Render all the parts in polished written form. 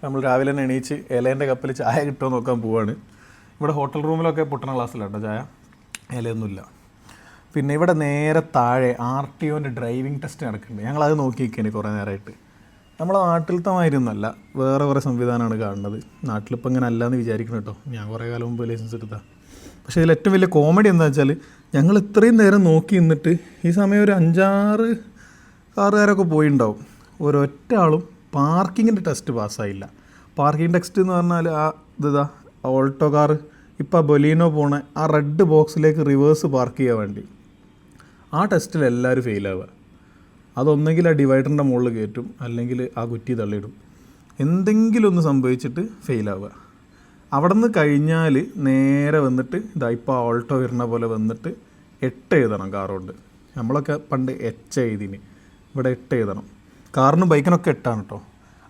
നമ്മൾ രാവിലെ തന്നെ എണീച്ച് ഇലേൻ്റെ കപ്പിൽ ചായ കിട്ടുമോ നോക്കാൻ പോവാണ്. ഇവിടെ ഹോട്ടൽ റൂമിലൊക്കെ പൊട്ടണ ക്ലാസ്സിലുണ്ടോ ചായ, ഇലയൊന്നുമില്ല. പിന്നെ ഇവിടെ നേരെ താഴെ RTOൻ്റെ ഡ്രൈവിംഗ് ടെസ്റ്റ് നടക്കുന്നുണ്ട്. ഞങ്ങളത് നോക്കിയിരിക്കുകയാണ് കുറേ നേരമായിട്ട്. നമ്മളെ നാട്ടിലത്തെ മാതിരിയൊന്നുമല്ല, വേറെ കുറേ സംവിധാനമാണ് കാണുന്നത്. നാട്ടിലിപ്പോൾ ഇങ്ങനെ അല്ലയെന്ന് വിചാരിക്കണം കേട്ടോ. ഞാൻ കുറേ കാലം മുമ്പ് ലൈസൻസ് എടുത്താൽ. പക്ഷേ ഇതിൽ ഏറ്റവും വലിയ കോമഡി എന്താ വെച്ചാൽ, ഞങ്ങൾ ഇത്രയും നേരം നോക്കി നിന്നിട്ട് ഈ സമയം ഒരു 5-6 കാറുകാരൊക്കെ പോയിട്ടുണ്ടാവും. ഒരൊറ്റ ആളും പാർക്കിങ്ങിൻ്റെ ടെസ്റ്റ് പാസ്സായില്ല. പാർക്കിംഗ് ടെസ്റ്റ് എന്ന് പറഞ്ഞാൽ ഇതാ ഓൾട്ടോ കാർ ഇപ്പോൾ ബൊലീനോ പോണ ആ റെഡ് ബോക്സിലേക്ക് റിവേഴ്സ് പാർക്ക് ചെയ്യാൻ വേണ്ടി ആ ടെസ്റ്റിൽ എല്ലാവരും ഫെയിലാവുക. അതൊന്നെങ്കിൽ ആ ഡിവൈഡറിൻ്റെ മുകളിൽ കയറ്റും, അല്ലെങ്കിൽ ആ കുറ്റി തള്ളിയിടും. എന്തെങ്കിലും ഒന്ന് സംഭവിച്ചിട്ട് ഫെയിലാവുക. അവിടെ നിന്ന് കഴിഞ്ഞാൽ നേരെ വന്നിട്ട് ഇതാ ഇപ്പോൾ ഓൾട്ടോ വരുന്ന പോലെ വന്നിട്ട് 8 എഴുതണം കാറുകൊണ്ട്. നമ്മളൊക്കെ പണ്ട് H എഴുതിന്, ഇവിടെ 8 എഴുതണം. കാറിനും ബൈക്കിനൊക്കെ 8 കേട്ടോ.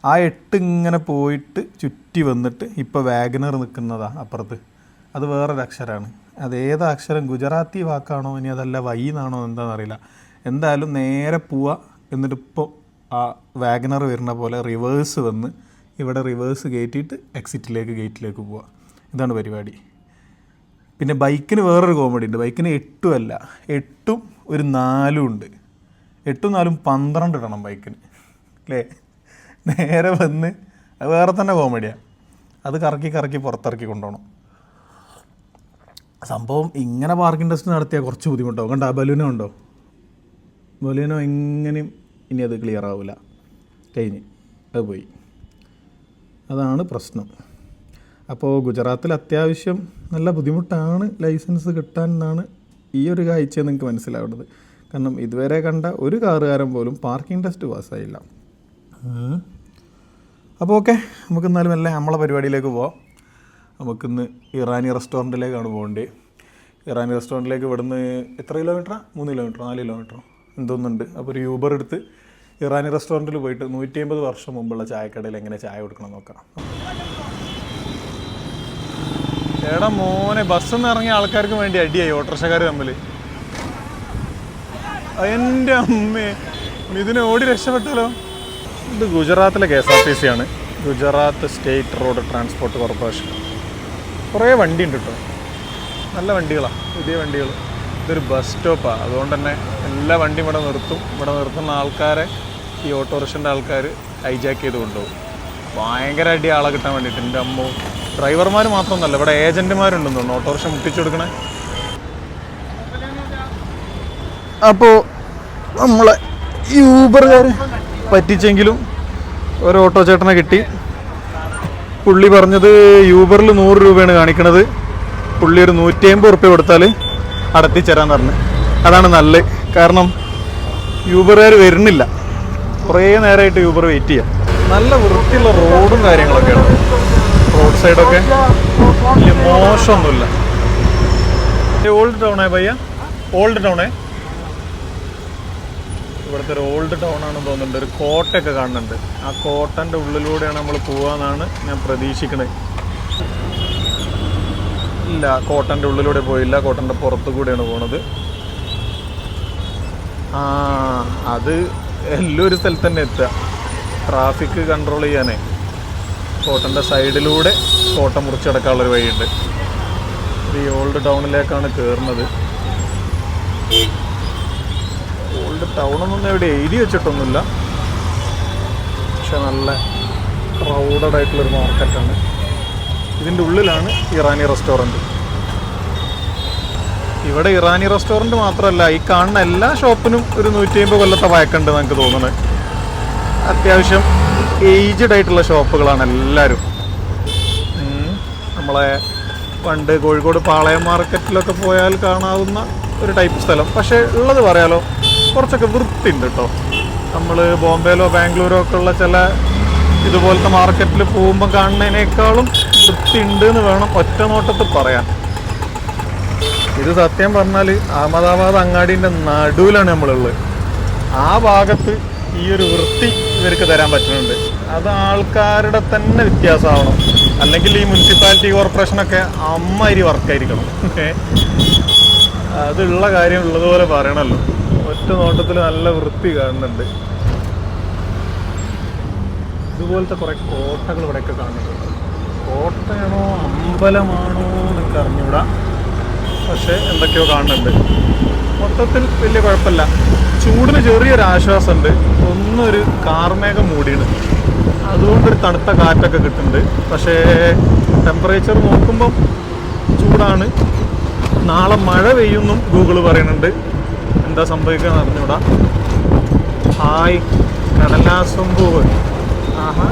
ആ 8 ഇങ്ങനെ പോയിട്ട് ചുറ്റി വന്നിട്ട് ഇപ്പോൾ വാഗനർ നിൽക്കുന്നതാ അപ്പുറത്ത്. അത് വേറൊരു അക്ഷരമാണ്. അതേതാ അക്ഷരം, ഗുജറാത്തി വാക്കാണോ ഇനി അതല്ല വൈ എന്നാണോ എന്താണെന്നറിയില്ല. എന്തായാലും നേരെ പോവുക. എന്നിട്ട് ഇപ്പോൾ ആ വാഗനർ വരുന്ന പോലെ റിവേഴ്സ് വന്ന് ഇവിടെ റിവേഴ്സ് കയറ്റിയിട്ട് ഗേറ്റിലേക്ക് പോവുക. ഇതാണ് പരിപാടി. പിന്നെ ബൈക്കിന് വേറൊരു കോമഡി ഉണ്ട്. ബൈക്കിന് 8 അല്ല, 8ഉം ഒരു 4ഉം ഉണ്ട്. 8ഉം 4ഉം 12 ഇടണം ബൈക്കിന്, അല്ലേ? നേരെ വന്ന് അത് വേറെ തന്നെ കോമഡിയാണ്. അത് കറക്കി പുറത്തിറക്കി കൊണ്ടുപോകണം. സംഭവം ഇങ്ങനെ പാർക്കിംഗ് ടെസ്റ്റ് നടത്തിയാൽ കുറച്ച് ബുദ്ധിമുട്ടാവും. കണ്ടോ ബലൂനോ ഉണ്ടോ? ബലൂനോ എങ്ങനെയും ഇനി അത് ക്ലിയർ ആവില്ല, കഴിഞ്ഞ് അത് പോയി. അതാണ് പ്രശ്നം. അപ്പോൾ ഗുജറാത്തിൽ അത്യാവശ്യം നല്ല ബുദ്ധിമുട്ടാണ് ലൈസൻസ് കിട്ടാൻ എന്നാണ് ഈ ഒരു കാഴ്ച നിങ്ങൾക്ക് മനസ്സിലാവേണ്ടത്. കാരണം ഇതുവരെ കണ്ട ഒരു കാറുകാരൻ പോലും പാർക്കിംഗ് ടെസ്റ്റ് പാസ്സായില്ല. അപ്പോൾ ഓക്കെ, നമുക്ക് എന്നാലും അല്ലേ നമ്മളെ പരിപാടിയിലേക്ക് പോവാം. നമുക്കിന്ന് ഇറാനി റെസ്റ്റോറൻറ്റിലേക്കാണ് പോകേണ്ടത്. ഇറാനി റെസ്റ്റോറൻറ്റിലേക്ക് ഇവിടുന്ന് എത്ര കിലോമീറ്ററാണ്? 3 കിലോമീറ്ററോ 4 കിലോമീറ്ററോ എന്തോന്നുണ്ട്. അപ്പോൾ ഒരു യൂബർ എടുത്ത് ഇറാനി റെസ്റ്റോറൻറ്റിൽ പോയിട്ട് 150 വർഷം മുമ്പുള്ള ചായക്കടയിൽ എങ്ങനെ ചായ കൊടുക്കണം നോക്കാം. ചേട്ടാ മോനെ, ബസ്സിൽ നിന്ന് ഇറങ്ങിയ ആൾക്കാർക്ക് വേണ്ടി അടിയായി ഓട്ടോറിക്ഷക്കാർ തമ്മിൽ. എൻ്റെ അമ്മേ, ഇതിനെ ഓടി രക്ഷപ്പെട്ടാലോ. ഇത് ഗുജറാത്തിലെ KSRTC ആണ്, Gujarat state road transport corporation. കുറേ വണ്ടി ഉണ്ട് കേട്ടോ, നല്ല വണ്ടികളാണ്, പുതിയ വണ്ടികൾ. ഇതൊരു ബസ് സ്റ്റോപ്പാണ്, അതുകൊണ്ട് തന്നെ എല്ലാ വണ്ടിയും ഇവിടെ നിർത്തും. ഇവിടെ നിർത്തുന്ന ആൾക്കാരെ ഈ ഓട്ടോറിക്ഷൻ്റെ ആൾക്കാർ ഹൈജാക്ക് ചെയ്ത് കൊണ്ടുപോകും. ഭയങ്കര അടി ആളെ കിട്ടാൻ വേണ്ടിയിട്ട്. എൻ്റെ അമ്മോ, ഡ്രൈവർമാർ മാത്രമൊന്നുമല്ല, ഇവിടെ ഏജൻറ്റുമാരുണ്ടെന്ന് തോന്നുന്നു ഓട്ടോറിക്ഷ മുട്ടിച്ചു കൊടുക്കണേ. അപ്പോൾ നമ്മളെ യൂബറുകാർ പറ്റിച്ചെങ്കിലും ഒരു ഓട്ടോ ചേട്ടനെ കിട്ടി. പുള്ളി പറഞ്ഞത് യൂബറിൽ 100 രൂപയാണ് കാണിക്കണത്, പുള്ളി ഒരു 150 റുപ്യ കൊടുത്താൽ അടത്തിച്ചേരാന്ന് പറഞ്ഞു. അതാണ് നല്ലത്, കാരണം യൂബറുകാർ വരുന്നില്ല. കുറേ നേരമായിട്ട് യൂബർ വെയിറ്റ് ചെയ്യാം. നല്ല വൃത്തിയുള്ള റോഡും കാര്യങ്ങളൊക്കെയാണ്, റോഡ് സൈഡൊക്കെ വലിയ മോശമൊന്നുമില്ല. ഓൾഡ് ടൗണേ പയ്യ, ഓൾഡ് ടൗണേ. ഇവിടുത്തെ ഒരു ഓൾഡ് ടൗൺ ആണെന്ന് തോന്നുന്നുണ്ട്. ഒരു കോട്ടയൊക്കെ കാണുന്നുണ്ട്. ആ കോട്ടൻ്റെ ഉള്ളിലൂടെയാണ് നമ്മൾ പോകാമെന്നാണ് ഞാൻ പ്രതീക്ഷിക്കുന്നത്. ഇല്ല, കോട്ടൻ്റെ ഉള്ളിലൂടെ പോയില്ല, കോട്ടൻ്റെ പുറത്തു കൂടെയാണ് പോണത്. അത് എല്ലാം ഒരു സ്ഥലത്ത് തന്നെ എത്തുക, ട്രാഫിക് കൺട്രോൾ ചെയ്യാനേ. കോട്ടൻ്റെ സൈഡിലൂടെ കോട്ട മുറിച്ചടക്കാനുള്ളൊരു വഴിയുണ്ട്. ഇത് ഈ ഓൾഡ് ടൗണിലേക്കാണ് കയറുന്നത്. ഓൾഡ് ടൗണൊന്നും ഇവിടെ എഴുതി വെച്ചിട്ടൊന്നുമില്ല, പക്ഷെ നല്ല ക്രൗഡഡ് ആയിട്ടുള്ളൊരു മാർക്കറ്റാണ്. ഇതിൻ്റെ ഉള്ളിലാണ് ഇറാനി റെസ്റ്റോറൻറ്റ്. ഇവിടെ ഇറാനി റെസ്റ്റോറൻറ്റ് മാത്രമല്ല, ഈ കാണുന്ന എല്ലാ ഷോപ്പിനും ഒരു 150 കൊല്ലത്തെ പഴക്കമുണ്ട് നമുക്ക് തോന്നുന്നത്. അത്യാവശ്യം ഏജ്ഡ് ആയിട്ടുള്ള ഷോപ്പുകളാണ് എല്ലാവരും. നമ്മളെ പണ്ട് കോഴിക്കോട് പാളയം മാർക്കറ്റിലൊക്കെ പോയാൽ കാണാവുന്ന ഒരു ടൈപ്പ് സ്ഥലം. പക്ഷേ ഉള്ളത് പറയാലോ, കുറച്ചൊക്കെ വൃത്തിയുണ്ട് കേട്ടോ. നമ്മൾ ബോംബെയിലോ ബാംഗ്ലൂരോ ഒക്കെ ഉള്ള ചില ഇതുപോലത്തെ മാർക്കറ്റിൽ പോകുമ്പോൾ കാണുന്നതിനേക്കാളും വൃത്തിയുണ്ട് എന്ന് വേണം ഒറ്റ നോട്ടത്തിൽ പറയാൻ. ഇത് സത്യം പറഞ്ഞാൽ അഹമ്മദാബാദ് അങ്ങാടിൻ്റെ നടുവിലാണ് നമ്മളുള്ളത്. ആ ഭാഗത്ത് ഈ ഒരു വൃത്തി ഇവർക്ക് തരാൻ പറ്റുന്നുണ്ട്. അത് ആൾക്കാരുടെ തന്നെ വ്യത്യാസമാവണം, അല്ലെങ്കിൽ ഈ മുനിസിപ്പാലിറ്റി കോർപ്പറേഷനൊക്കെ അമ്മാതിരി വർക്കായിരിക്കണം. അതുള്ള കാര്യം ഉള്ളതുപോലെ പറയണമല്ലോ. ഒറ്റ നോട്ടത്തിൽ നല്ല വൃത്തി കാണുന്നുണ്ട്. ഇതുപോലത്തെ കുറേ കോട്ടകൾ ഇവിടെയൊക്കെ കാണുന്നുണ്ട്. കോട്ടയാണോ അമ്പലമാണോ എന്നൊക്കെ അറിഞ്ഞൂടാ, പക്ഷേ എന്തൊക്കെയോ കാണുന്നുണ്ട്. മൊത്തത്തിൽ വലിയ കുഴപ്പമില്ല. ചൂടിന് ചെറിയൊരു ആശ്വാസമുണ്ട്. ഒന്നൊരു കാർമേഘം മൂടിയാണ്, അതുകൊണ്ടൊരു തണുത്ത കാറ്റൊക്കെ കിട്ടുന്നുണ്ട്. പക്ഷേ ടെമ്പറേച്ചർ നോക്കുമ്പം ചൂടാണ്. നാളെ മഴ പെയ്യുന്നും ഗൂഗിൾ പറയുന്നുണ്ട്. എന്താ സംഭവിക്കുക അറിഞ്ഞൂടാ. ഹായ് കടലാസമ്പൂവ്. ആഹാ,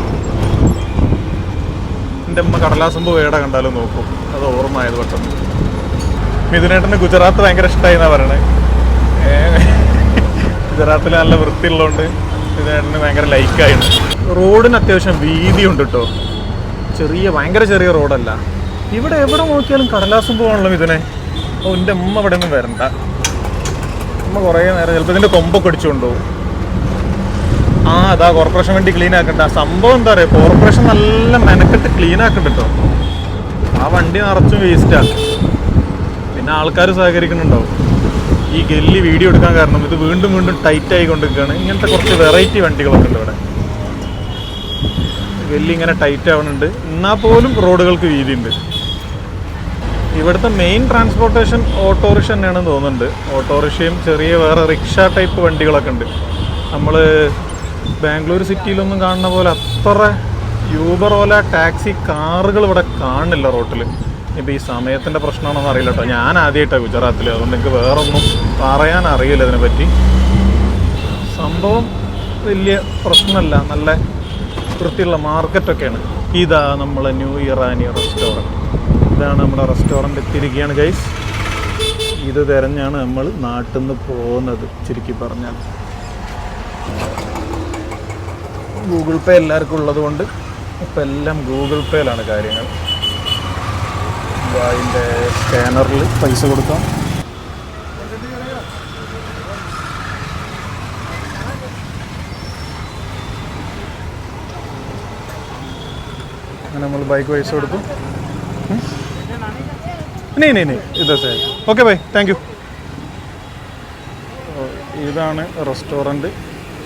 എൻ്റെ അമ്മ കടലാസമ്പൂവ് എവിടെ കണ്ടാലും നോക്കും. അത് ഓർമ്മയായത് പെട്ടെന്ന്. മിഥുനേട്ടന് ഗുജറാത്ത് ഭയങ്കര ഇഷ്ടമായി എന്നാണ് പറയണത്. ഗുജറാത്തിൽ നല്ല വൃത്തിയുള്ളതുകൊണ്ട് മിഥുനേട്ടന് ഭയങ്കര ലൈക്കായിരുന്നു. റോഡിന് അത്യാവശ്യം വീതിയുണ്ട് കേട്ടോ. ഭയങ്കര ചെറിയ റോഡല്ല. ഇവിടെ എവിടെ നോക്കിയാലും കടലാസമ്പൂവാണല്ലോ മിഥുനെ. ഓ, എൻ്റെ അമ്മ ഇവിടെ ഒന്നും വരണ്ട. അമ്മ കുറേ നേരം ചിലപ്പോൾ ഇതിൻ്റെ കൊമ്പൊക്കെ അടിച്ചുകൊണ്ടുപോകും. അതാ കോർപ്പറേഷൻ വണ്ടി ക്ലീൻ ആക്കണ്ട. സംഭവം എന്താ പറയുക, കോർപ്പറേഷൻ നല്ല മെനക്കെട്ട് ക്ലീൻ ആക്കുന്നുണ്ട് കേട്ടോ. ആ വണ്ടി നിറച്ചും വേസ്റ്റാണ്. പിന്നെ ആൾക്കാർ സഹകരിക്കുന്നുണ്ടാവും. ഈ ഗല്ലി വീഡിയോ എടുക്കാൻ കാരണം ഇത് വീണ്ടും വീണ്ടും ടൈറ്റ് ആയിക്കൊണ്ടിരിക്കുകയാണ്. ഇങ്ങനത്തെ കുറച്ച് വെറൈറ്റി വണ്ടികളൊക്കെ ഉണ്ട് ഇവിടെ. ഗല്ലി ഇങ്ങനെ ടൈറ്റ് ആവുന്നുണ്ട്, എന്നാൽ പോലും റോഡുകൾക്ക് വീതിയുണ്ട്. ഇവിടുത്തെ മെയിൻ ട്രാൻസ്പോർട്ടേഷൻ ഓട്ടോറിക്ഷ തന്നെയാണെന്ന് തോന്നുന്നുണ്ട്. ഓട്ടോറിക്ഷയും ചെറിയ വേറെ റിക്ഷ ടൈപ്പ് വണ്ടികളൊക്കെ ഉണ്ട്. നമ്മൾ ബാംഗ്ലൂർ സിറ്റിയിലൊന്നും കാണുന്ന പോലെ അത്ര യൂബർ ഓല ടാക്സി കാറുകൾ ഇവിടെ കാണില്ല റോട്ടിൽ. ഇപ്പോൾ ഈ സമയത്തിൻ്റെ പ്രശ്നമാണെന്ന് അറിയില്ല കേട്ടോ. ഞാൻ ആദ്യമായിട്ടാണ് ഗുജറാത്തിൽ, അതുകൊണ്ട് എനിക്ക് വേറൊന്നും പറയാൻ അറിയില്ല ഇതിനെപ്പറ്റി. സംഭവം വലിയ പ്രശ്നമല്ല, നല്ല വൃത്തിയുള്ള മാർക്കറ്റൊക്കെയാണ്. ഇതാ നമ്മളെ ന്യൂ ഇറാനി റെസ്റ്റോറൻറ്റ്. ഇതാണ് നമ്മുടെ റെസ്റ്റോറൻറ്റ്. എത്തിയിരിക്കുകയാണ് ഗൈസ്. ഇത് തിരഞ്ഞാണ് നമ്മൾ നാട്ടിൽ നിന്ന് പോകുന്നത്. ചുരുക്കി പറഞ്ഞാൽ ഗൂഗിൾ പേ എല്ലാവർക്കും ഉള്ളത് കൊണ്ട് ഇപ്പം എല്ലാം ഗൂഗിൾ പേയിലാണ് കാര്യങ്ങൾ. അതിൻ്റെ സ്കാനറിൽ പൈസ കൊടുക്കാം. അങ്ങനെ നമ്മൾ ബൈക്ക് പൈസ കൊടുക്കും. ഇതാ sir. Okay bye, thank you. ഇതാണ് റെസ്റ്റോറൻറ്റ്,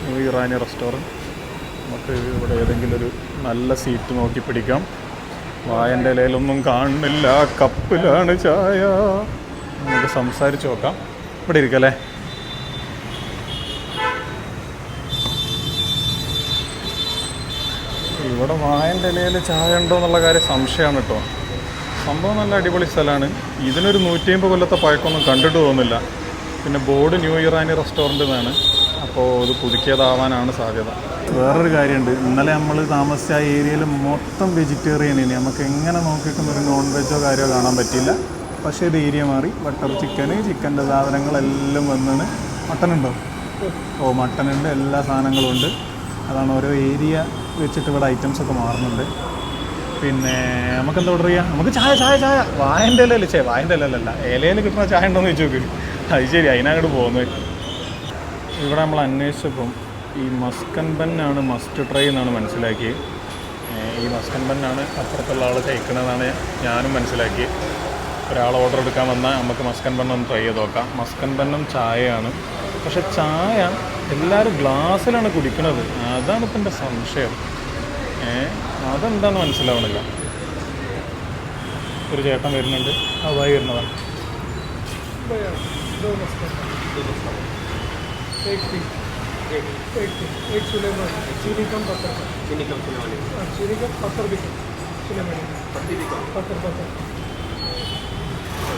ന്യൂ ഇറാനി റെസ്റ്റോറൻറ്റ്. നമുക്ക് ഇവിടെ ഏതെങ്കിലും ഒരു നല്ല സീറ്റ് നോക്കി പിടിക്കാം. വായൻ്റെ ഇലയിലൊന്നും കാണുന്നില്ല, കപ്പിലാണ് ചായ. നമുക്ക് സംസാരിച്ച് നോക്കാം. ഇവിടെ ഇരിക്കല്ലേ. ഇവിടെ വായൻ്റെ ഇലയിൽ ചായ ഉണ്ടോ എന്നുള്ള കാര്യം സംശയമാണ് കേട്ടോ. സംഭവം നല്ല അടിപൊളി സ്ഥലമാണ്. ഇതിനൊരു 150 കൊല്ലത്തെ പഴക്കമൊന്നും കണ്ടിട്ട് തോന്നുന്നില്ല. പിന്നെ ബോർഡ് ന്യൂ ഇറാനി റെസ്റ്റോറൻറ്റ് എന്നാണ്. അപ്പോൾ ഇത് പുതുക്കിയതാവാനാണ് സാധ്യത. വേറൊരു കാര്യമുണ്ട്, ഇന്നലെ നമ്മൾ താമസിച്ച ആ ഏരിയയിൽ മൊത്തം വെജിറ്റേറിയൻ. ഇനി നമുക്ക് എങ്ങനെ നോക്കിയിട്ടൊന്നും ഒരു നോൺ വെജോ കാര്യമോ കാണാൻ പറ്റില്ല. പക്ഷേ ഇത് ഏരിയ മാറി. ബട്ടർ ചിക്കൻ്റെ സാധനങ്ങളെല്ലാം വന്നാണ്. മട്ടനുണ്ടോ? ഓ, മട്ടനുണ്ട്, എല്ലാ സാധനങ്ങളും ഉണ്ട്. അതാണ് ഓരോ ഏരിയ വെച്ചിട്ട് ഇവിടെ ഐറ്റംസൊക്കെ മാറുന്നുണ്ട്. പിന്നെ നമുക്കെന്താ ഓർഡർ ചെയ്യാം? നമുക്ക് ചായ ചായ ചായ വായൻ്റെ ഇലയിൽ വായൻ്റെ ഇലയിലല്ല, ഇലയിൽ കിട്ടുന്ന ചായ ഉണ്ടോയെന്ന് ചോദിച്ചു നോക്ക്. അത് ശരി, അതിനങ്ങോട്ട് പോകുന്നത്. ഇവിടെ നമ്മൾ അന്വേഷിച്ചപ്പം ഈ മസ്കൻ ബന്നാണ് മസ്റ്റ് ട്രൈ എന്നാണ് മനസ്സിലാക്കി. ഈ മസ്കൻ ബന്നാണ് അപ്പുറത്തുള്ള ആൾ കഴിക്കണമെന്നാണ് ഞാനും മനസ്സിലാക്കി. ഒരാൾ ഓർഡർ എടുക്കാൻ വന്നാൽ നമുക്ക് മസ്കൻ ബണ്ണൊന്ന് ട്രൈ ചെയ്ത് നോക്കാം. മസ്കൻ ബന്നും ചായയാണ്. പക്ഷെ ചായ എല്ലാവരും ഗ്ലാസ്സിലാണ് കുടിക്കുന്നത്. അതാണ് ഇപ്പം എൻ്റെ സംശയം. അതെന്താണെന്ന് മനസ്സിലാവണില്ല. ഒരു ചേട്ടൻ വരുന്നുണ്ട്, വായി വരുന്നതാണ്.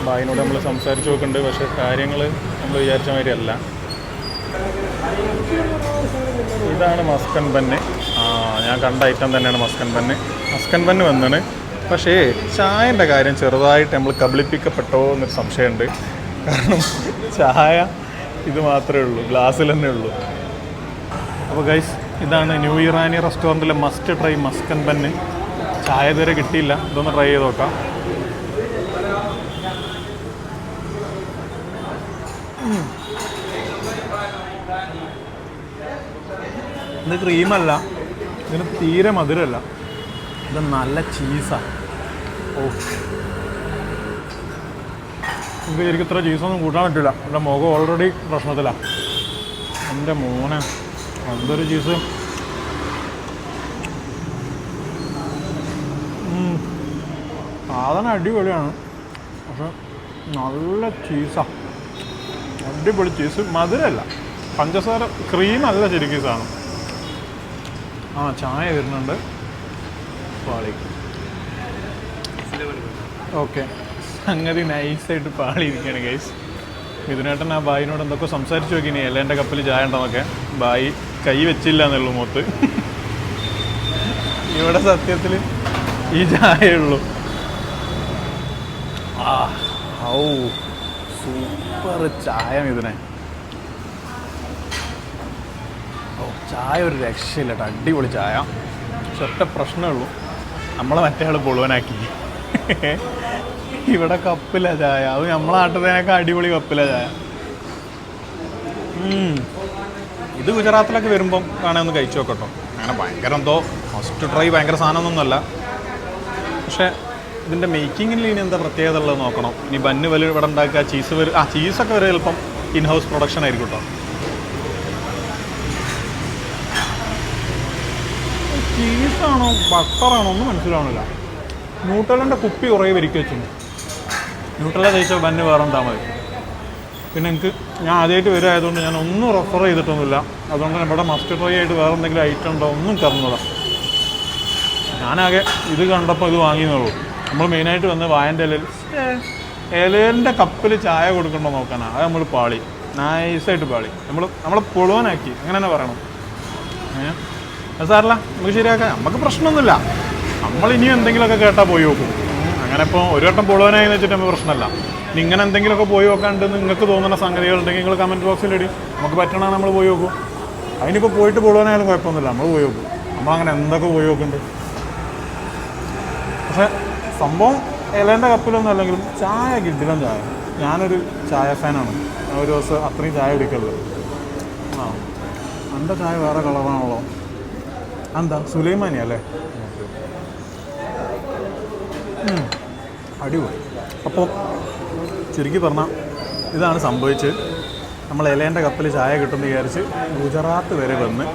ബായിനോട് നമ്മൾ സംസാരിച്ച് നോക്കുന്നുണ്ട്. പക്ഷേ കാര്യങ്ങൾ നമ്മൾ വിചാരിച്ച മാതിരി അല്ല. ഇതാണ് മസ്കൻ ബന്ന്. ഞാൻ കണ്ട ഐറ്റം തന്നെയാണ് മസ്കൻ ബന്ന്. മസ്കൻ ബന്ന് വന്നാണ്. പക്ഷേ ചായൻ്റെ കാര്യം ചെറുതായിട്ട് നമ്മൾ കബളിപ്പിക്കപ്പെട്ടോ എന്നൊരു സംശയമുണ്ട്. കാരണം ചായ ഇത് മാത്രമേ ഉള്ളൂ, ഗ്ലാസ്സിൽ തന്നെ ഉള്ളൂ. അപ്പോൾ ഗൈസ്, ഇതാണ് ന്യൂ ഇറാനി റെസ്റ്റോറൻറ്റിലെ മസ്റ്റ് ട്രൈ മസ്കൻ ബന്ന്. ചായ ഇതുവരെ കിട്ടിയില്ല. ഇതൊന്ന് ട്രൈ ചെയ്ത് നോക്കാം. ഇത് ക്രീമല്ല, ഇതിന് തീരെ മധുരമല്ല, ഇത് നല്ല ചീസാണ്. ഓ, എനിക്ക് ശരിക്കും ഇത്ര ചീസൊന്നും കൂട്ടാൻ പറ്റില്ല. എൻ്റെ മുഖം ഓൾറെഡി പ്രശ്നത്തിലാണ്. എൻ്റെ മോനെ, എന്തൊരു ചീസ്. സാധനം അടിപൊളിയാണ്, പക്ഷെ നല്ല ചീസാണ്, അടിപൊളി ചീസ്. മധുരമല്ല, പഞ്ചസാര ക്രീം അല്ല ശരിക്കും ഈ സാധനം. ചായ വരുന്നുണ്ട്. പാളി ഓക്കെ, സംഗതി നൈസായിട്ട് പാളിയിരിക്കുകയാണ് ഗൈസ്. ഇതിനേട്ടൻ ആ ബായിനോട് എന്തൊക്കെ സംസാരിച്ച് നോക്കിനി എലേൻ്റെ കപ്പിൽ ചായ ഉണ്ടെന്നൊക്കെ. ബായി കൈ വെച്ചില്ല എന്നുള്ളൂ മുഖത്ത്. ഇവിടെ സത്യത്തിൽ ഈ ചായയുള്ളൂ. സൂപ്പർ ചായ ഇതിനെ. ചായ ഒരു രക്ഷയില്ല കേട്ടോ, അടിപൊളി ചായ. പക്ഷെ ഒറ്റ പ്രശ്നമേ ഉള്ളൂ, നമ്മളെ മറ്റേ ആൾ പൊളുവനാക്കി. ഇവിടെ കപ്പില ചായ, അത് നമ്മളെ നാട്ടിലൊക്കെ അടിപൊളി കപ്പില ചായ. ഇത് ഗുജറാത്തിലൊക്കെ വരുമ്പം വേണേ ഒന്ന് കഴിച്ചു നോക്കട്ടോ. അങ്ങനെ ഭയങ്കര എന്തോ ഫസ്റ്റ് ട്രൈ ഭയങ്കര സാധനമൊന്നുമല്ല, പക്ഷേ ഇതിൻ്റെ മേക്കിങ്ങിൽ ഇനി എന്താ പ്രത്യേകത ഉള്ളത് നോക്കണം. ഇനി ബന്ന് വരെ ഇവിടെ ഉണ്ടാക്കുക, ചീസൊക്കെ വരെ ചിലപ്പം ഇൻ ഹൗസ് പ്രൊഡക്ഷൻ ആയിരിക്കും കേട്ടോ. ചീസാണോ ബട്ടറാണോ ഒന്നും മനസ്സിലാവണില്ല. ന്യൂട്രലിൻ്റെ കുപ്പി കുറേ വരിക്ക് വെച്ചു. ന്യൂട്രല തേച്ച ബന്ന് വേറെ ഉണ്ടാൽ മതി. പിന്നെ എനിക്ക് ഞാൻ ആദ്യമായിട്ട് വരുമായതുകൊണ്ട് ഞാൻ ഒന്നും റെഫർ ചെയ്തിട്ടൊന്നുമില്ല. അതുകൊണ്ട് ഇവിടെ മസ്റ്റ് ട്രൈ ആയിട്ട് വേറെ എന്തെങ്കിലും ഐറ്റം ഉണ്ടോ ഒന്നും കറന്നൂടാ. ഞാനാകെ ഇത് കണ്ടപ്പോൾ ഇത് വാങ്ങിയെന്നുള്ളൂ. നമ്മൾ മെയിനായിട്ട് വന്ന് വായൻ്റെ ഇലേൻ്റെ കപ്പിൽ ചായ കൊടുക്കണ്ടോ നോക്കാനാണ്. അത് നമ്മൾ പാളി, നൈസായിട്ട് പാളി. നമ്മളെ പൊളുവനാക്കി, അങ്ങനെ തന്നെ പറയണം. അത് സാറല്ല, നമുക്ക് ശരിയാക്കാം, നമുക്ക് പ്രശ്നമൊന്നുമില്ല. നമ്മളിനിയും എന്തെങ്കിലുമൊക്കെ കേട്ടാൽ പോയി നോക്കും. അങ്ങനെ ഇപ്പോൾ ഒരു വട്ടം പൊളുവനായി എന്ന് വെച്ചിട്ട് നമുക്ക് പ്രശ്നമല്ല. ഇങ്ങനെ എന്തെങ്കിലുമൊക്കെ പോയി നോക്കാണ്ട് നിങ്ങൾക്ക് തോന്നുന്ന സംഗതികളുണ്ടെങ്കിൽ നിങ്ങൾ കമൻറ്റ് ബോക്സിലിടി, നമുക്ക് പറ്റണമെങ്കിൽ നമ്മൾ പോയി നോക്കും. അതിനിപ്പോൾ പോയിട്ട് പൊളുവനായാലും കുഴപ്പമൊന്നുമില്ല, നമ്മൾ പോയി നോക്കും. നമ്മളങ്ങനെ എന്തൊക്കെ പോയി നോക്കുന്നുണ്ട്. പക്ഷേ സംഭവം ഇലേൻ്റെ കപ്പിലൊന്നും അല്ലെങ്കിലും ചായ കിട്ടില്ല. ചായ, ഞാനൊരു ചായ ഫാനാണ്. ഞാൻ ഒരു ദിവസം അത്രയും ചായ കുടിക്കലുള്ളൂ. എൻ്റെ ചായ വേറെ കളറാണല്ലോ. എന്താ സുലൈമാനി അല്ലേ? അടിപൊളി. അപ്പോൾ ചുരുക്കി പറഞ്ഞാൽ ഇതാണ് സംഭവിച്ചത്. നമ്മൾ ഇലേൻ്റെ കപ്പിൽ ചായ കിട്ടുമെന്ന് വിചാരിച്ച് ഗുജറാത്ത് വരെ വന്ന്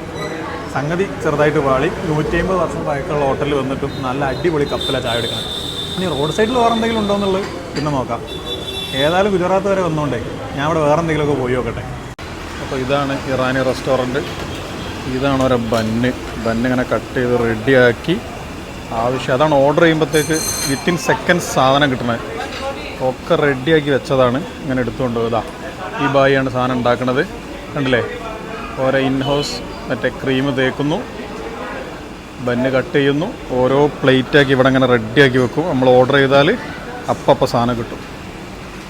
സംഗതി ചെറുതായിട്ട് പാളി. 150 വർഷം പഴക്കമുള്ള ഹോട്ടലിൽ വന്നിട്ടും നല്ല അടിപൊളി കപ്പിലാണ് ചായ എടുക്കണം. ഇനി റോഡ് സൈഡിൽ വേറെ എന്തെങ്കിലും ഉണ്ടോ എന്നുള്ളത് പിന്നെ നോക്കാം. ഏതായാലും ഗുജറാത്ത് വരെ വന്നോണ്ടേ ഞാൻ ഇവിടെ വേറെ എന്തെങ്കിലുമൊക്കെ പോയി നോക്കട്ടെ. അപ്പോൾ ഇതാണ് ഇറാനി റെസ്റ്റോറൻറ്റ്. ഇതാണ് ഒരു ബന്ന് ഇങ്ങനെ കട്ട് ചെയ്ത് റെഡിയാക്കി അതാണ് ഓർഡർ ചെയ്യുമ്പോഴത്തേക്ക് വിത്തിൻ സെക്കൻഡ്സ് സാധനം കിട്ടണത്. ഒക്കെ റെഡിയാക്കി വെച്ചതാണ്. ഇങ്ങനെ എടുത്തുകൊണ്ട് ഇതാ ഈ ബായിയാണ് സാധനം ഉണ്ടാക്കുന്നത്. കണ്ടില്ലേ, ഓരോ ഇൻ ഹൗസ് മറ്റേ ക്രീം തേക്കുന്നു, ബന്ന് കട്ട് ചെയ്യുന്നു, ഓരോ പ്ലേറ്റാക്കി ഇവിടെ ഇങ്ങനെ റെഡിയാക്കി വെക്കും. നമ്മൾ ഓർഡർ ചെയ്താൽ അപ്പം സാധനം കിട്ടും.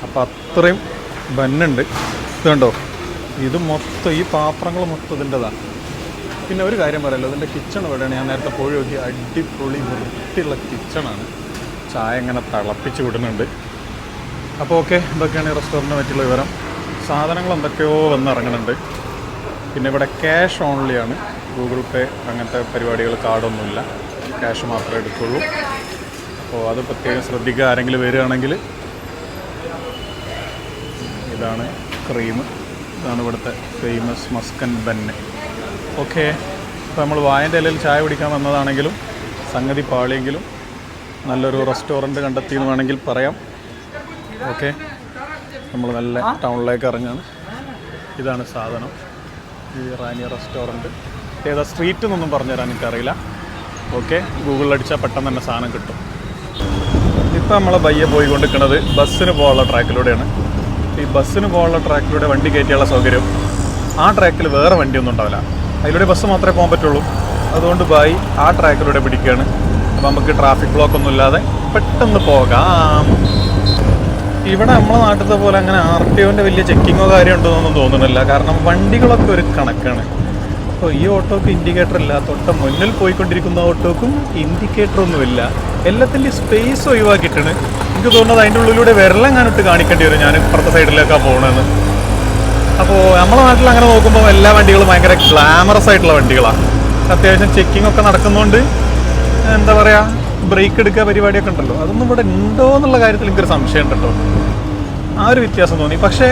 അപ്പോൾ അത്രയും ബന്നുണ്ട്. ഇത് കണ്ടോ, ഇത് മൊത്തം ഈ പാത്രങ്ങൾ മൊത്തം ഇതിൻ്റെതാണ്. പിന്നെ ഒരു കാര്യം പറയല്ലോ, ഇതിൻ്റെ കിച്ചൺ എവിടെയാണ്? ഞാൻ നേരത്തെ പോയി നോക്കി, അടിപൊളി വൃത്തിയുള്ള കിച്ചണാണ്. ചായ ഇങ്ങനെ തിളപ്പിച്ച് വിടുന്നുണ്ട്. അപ്പോൾ ഓക്കെ, ഇതൊക്കെയാണ് ഈ റെസ്റ്റോറൻറ്റിനെ പറ്റിയുള്ള വിവരം. സാധനങ്ങൾ എന്തൊക്കെയോ വന്നിറങ്ങുന്നുണ്ട്. പിന്നെ ഇവിടെ ക്യാഷ് ഓൺലിയാണ്, ഗൂഗിൾ പേ അങ്ങനത്തെ പരിപാടികൾ, കാർഡൊന്നുമില്ല, ക്യാഷ് മാത്രമേ എടുക്കുള്ളൂ. അപ്പോൾ അത് പ്രത്യേകം ശ്രദ്ധിക്കുക. ആരെങ്കിലും വരികയാണെങ്കിൽ ഇതാണ് ക്രീം, ഇതാണ് ഇവിടുത്തെ ഫേമസ് മസ്കൻ ബന്ന്. ഓക്കെ, ഇപ്പോൾ നമ്മൾ വായൻ്റെ ഇലയിൽ ചായ കുടിക്കാൻ വന്നതാണെങ്കിലും സംഗതി പാളിയെങ്കിലും നല്ലൊരു റെസ്റ്റോറൻറ്റ് കണ്ടെത്തിയെന്ന് വേണമെങ്കിൽ പറയാം. ഓക്കെ, നമ്മൾ നല്ല ടൗണിലേക്ക് ഇറങ്ങുകയാണ്. ഇതാണ് സാധനം, ഈ ഇറാനി റെസ്റ്റോറൻറ്റ്. ഏതാ സ്ട്രീറ്റ് എന്നൊന്നും പറഞ്ഞുതരാൻ എനിക്കറിയില്ല. ഓക്കെ, ഗൂഗിളിൽ അടിച്ചാൽ പെട്ടെന്ന് തന്നെ സാധനം കിട്ടും. ഇപ്പോൾ നമ്മളെ ബയ്യെ പോയിക്കൊണ്ടിരിക്കുന്നത് ബസ്സിന് പോകാനുള്ള ട്രാക്കിലൂടെയാണ്. ഈ ബസ്സിന് പോകാനുള്ള ട്രാക്കിലൂടെ വണ്ടി കയറ്റിയുള്ള സൗകര്യം, ആ ട്രാക്കിൽ വേറെ വണ്ടിയൊന്നും ഉണ്ടാവില്ല. അതിലൂടെ ബസ് മാത്രമേ പോകാൻ പറ്റുള്ളൂ. അതുകൊണ്ട് ബായി ആ ട്രാക്കിലൂടെ പിടിക്കുകയാണ്. അപ്പോൾ നമുക്ക് ട്രാഫിക് ബ്ലോക്കൊന്നും ഇല്ലാതെ പെട്ടെന്ന് പോകാം. ഇവിടെ നമ്മളെ നാട്ടിലത്തെ പോലെ അങ്ങനെ RTOൻ്റെ വലിയ ചെക്കിങ്ങോ കാര്യം ഉണ്ടെന്നൊന്നും തോന്നുന്നില്ല. കാരണം വണ്ടികളൊക്കെ ഒരു കണക്കാണ്. അപ്പോൾ ഈ ഓട്ടോക്ക് ഇൻഡിക്കേറ്റർ ഇല്ല, തൊട്ട മുന്നിൽ പോയിക്കൊണ്ടിരിക്കുന്ന ഓട്ടോക്കും ഇൻഡിക്കേറ്ററൊന്നുമില്ല. എല്ലാത്തിൻ്റെയും സ്പേസ് ഒഴിവാക്കിയിട്ടാണ്. എനിക്ക് തോന്നുന്നത് അതിൻ്റെ ഉള്ളിലൂടെ വിരലെങ്ങാനിട്ട് കാണിക്കേണ്ടി വരും ഞാൻ ഇപ്പുറത്തെ സൈഡിലേക്കാണ് പോകണമെന്ന്. അപ്പോൾ നമ്മുടെ നാട്ടിൽ അങ്ങനെ നോക്കുമ്പോൾ എല്ലാ വണ്ടികളും ഭയങ്കര ഗ്ലാമറസ് ആയിട്ടുള്ള വണ്ടികളാണ്. അത്യാവശ്യം ചെക്കിംഗ് ഒക്കെ നടക്കുന്നതുകൊണ്ട് എന്താ പറയുക, ബ്രേക്ക് എടുക്കുക പരിപാടിയൊക്കെ ഉണ്ടല്ലോ, അതൊന്നും ഇവിടെ ഉണ്ടോ എന്നുള്ള കാര്യത്തിൽ എനിക്കൊരു സംശയം ഉണ്ട് കേട്ടോ. ആ ഒരു വ്യത്യാസം തോന്നി. പക്ഷേ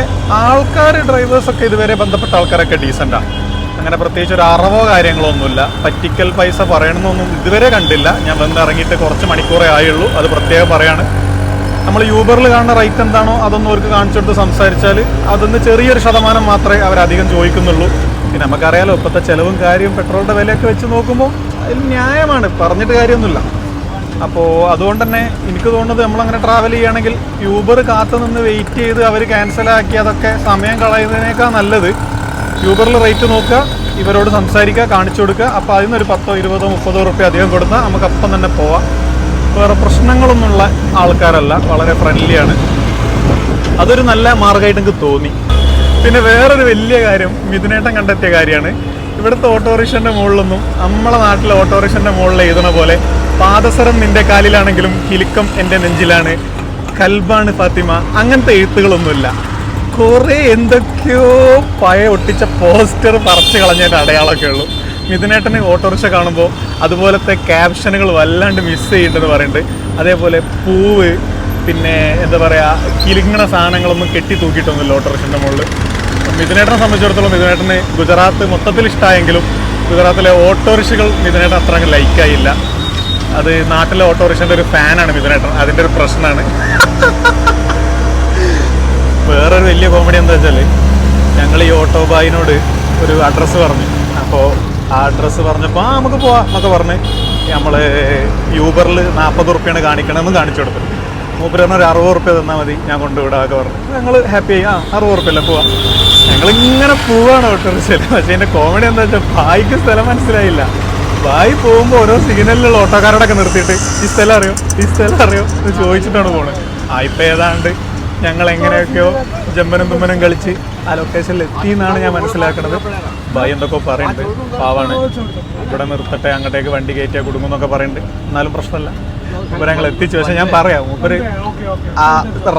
ഡ്രൈവേഴ്സൊക്കെ ഇതുവരെ ബന്ധപ്പെട്ട ആൾക്കാരൊക്കെ ഡീസൻ്റാണ്. അങ്ങനെ പ്രത്യേകിച്ച് ഒരു അറവോ കാര്യങ്ങളോ ഒന്നുമില്ല. പറ്റിക്കൽ പൈസ പറയണമെന്നൊന്നും ഇതുവരെ കണ്ടില്ല. ഞാൻ വന്ന് ഇറങ്ങിയിട്ട് കുറച്ച് മണിക്കൂറേ ആയുള്ളൂ. അത് പ്രത്യേകം പറയാണ്. നമ്മൾ യൂബറിൽ കാണുന്ന റേറ്റ് എന്താണോ അതൊന്നും അവർക്ക് കാണിച്ചു കൊടുത്ത് സംസാരിച്ചാൽ അതൊന്ന് ചെറിയൊരു ശതമാനം മാത്രമേ അവരധികം ചോദിക്കുന്നുള്ളൂ. പിന്നെ നമുക്കറിയാലോ ഇപ്പോഴത്തെ ചിലവും കാര്യവും പെട്രോളിൻ്റെ വിലയൊക്കെ വെച്ച് നോക്കുമ്പോൾ അതിൽ ന്യായമാണ്, പറഞ്ഞിട്ട് കാര്യമൊന്നുമില്ല. അപ്പോൾ അതുകൊണ്ട് തന്നെ എനിക്ക് തോന്നുന്നത് നമ്മളങ്ങനെ ട്രാവൽ ചെയ്യുകയാണെങ്കിൽ യൂബർ കാത്തു നിന്ന് വെയിറ്റ് ചെയ്ത് അവർ ക്യാൻസലാക്കി അതൊക്കെ സമയം കളയുന്നതിനേക്കാൾ നല്ലത് യൂബറിൽ റേറ്റ് നോക്കുക, ഇവരോട് സംസാരിക്കുക, കാണിച്ചു കൊടുക്കുക. അപ്പോൾ അതിനൊരു 10, 20, 30 റുപ്യ അധികം കൊടുത്താൽ നമുക്കപ്പം തന്നെ പോവാം. വേറെ പ്രശ്നങ്ങളൊന്നുമുള്ള ആൾക്കാരല്ല, വളരെ ഫ്രണ്ട്ലിയാണ്. അതൊരു നല്ല മാർഗമായിട്ട് എനിക്ക് തോന്നി. പിന്നെ വേറൊരു വലിയ കാര്യം മിഥുനേട്ടൻ കണ്ടെത്തിയ കാര്യമാണ്. ഇവിടുത്തെ ഓട്ടോറിക്ഷൻ്റെ മുകളിലൊന്നും നമ്മളെ നാട്ടിലെ ഓട്ടോറിക്ഷൻ്റെ മുകളിൽ എഴുതുന്ന പോലെ പാദസരം നിന്റെ കാലിലാണെങ്കിലും കിലുക്കം എൻ്റെ നെഞ്ചിലാണ്, കൽബാണ് ഫാത്തിമ, അങ്ങനത്തെ എഴുത്തുകളൊന്നുമില്ല. കുറേ എന്തൊക്കെയോ പഴയ ഒട്ടിച്ച പോസ്റ്റർ പറിച്ച് കളഞ്ഞതിൻ്റെ അടയാളമൊക്കെ ഉള്ളൂ. മിഥുനേട്ടന് ഓട്ടോറിക്ഷ കാണുമ്പോൾ അതുപോലത്തെ ക്യാപ്ഷനുകൾ വല്ലാണ്ട് മിസ് ചെയ്യുന്നുണ്ടെന്ന് പറയുന്നുണ്ട്. അതേപോലെ പൂവ്, പിന്നെ എന്താ പറയുക, കിലുങ്ങണ സാധനങ്ങളൊന്നും കെട്ടി തൂക്കിയിട്ടൊന്നുമില്ല ഓട്ടോറിക്ഷൻ്റെ മുകളിൽ. മിഥുനേട്ടനെ സംബന്ധിച്ചിടത്തോളം മിഥുനേട്ടന് ഗുജറാത്ത് മൊത്തത്തിൽ ഇഷ്ടമായെങ്കിലും ഗുജറാത്തിലെ ഓട്ടോറിക്ഷകൾ മിഥുനേട്ടൻ അത്ര അങ്ങ് ലൈക്കായില്ല. അത് നാട്ടിലെ ഓട്ടോറിക്ഷൻ്റെ ഒരു ഫാനാണ് മിഥുനേട്ടൻ, അതിൻ്റെ ഒരു പ്രശ്നമാണ്. വേറൊരു വലിയ കോമഡി എന്താ വെച്ചാൽ ഞങ്ങൾ ഈ ഓട്ടോ ബായിനോട് ഒരു അഡ്രസ്സ് പറഞ്ഞു. അപ്പോൾ ആ അഡ്രസ്സ് പറഞ്ഞപ്പോൾ നമുക്ക് പോവാം എന്നൊക്കെ പറഞ്ഞ് നമ്മൾ യൂബറിൽ 40 റുപ്യാണ് കാണിക്കണമെന്ന് കാണിച്ചു കൊടുത്തു. മൂപ്പര് പറഞ്ഞ ഒരു 60 റുപ്യ തന്നാൽ മതി, ഞാൻ കൊണ്ടുവിടാമൊക്കെ പറഞ്ഞു. ഞങ്ങൾ ഹാപ്പി ആയി. 60 റുപ്യല്ലേ പോവാം. ഞങ്ങളിങ്ങനെ പോവാണ് ഓട്ടോറിക്ഷയിൽ. പക്ഷേ എൻ്റെ കോമഡി എന്താ വെച്ചാൽ ബായിക്ക് സ്ഥലം മനസ്സിലായില്ല. ബായി പോകുമ്പോൾ ഓരോ സിഗ്നലിലുള്ള ഓട്ടോക്കാരോടൊക്കെ നിർത്തിയിട്ട് ഈ സ്ഥലം അറിയോ, ഈ സ്ഥലം അറിയോ എന്ന് ചോദിച്ചിട്ടാണ് പോകുന്നത്. ഇപ്പം ഏതാണ്ട് ഞങ്ങൾ എങ്ങനെയൊക്കെയോ ജമ്പനും തുമ്പനും കളിച്ച് ആ ലൊക്കേഷനിൽ എത്തി എന്നാണ് ഞാൻ മനസ്സിലാക്കുന്നത്. ബായി എന്തൊക്കെ പറയുന്നുണ്ട്, പാവാണ്, ഇവിടെ നിർത്തട്ടെ, അങ്ങോട്ടേക്ക് വണ്ടി കയറ്റിയാൽ കൊടുക്കുമെന്നൊക്കെ പറയുന്നുണ്ട്. എന്നാലും പ്രശ്നമല്ല, മൂപ്പര് ഞങ്ങൾ എത്തിച്ചു. പക്ഷെ ഞാൻ പറയാം, മൂപ്പര് ആ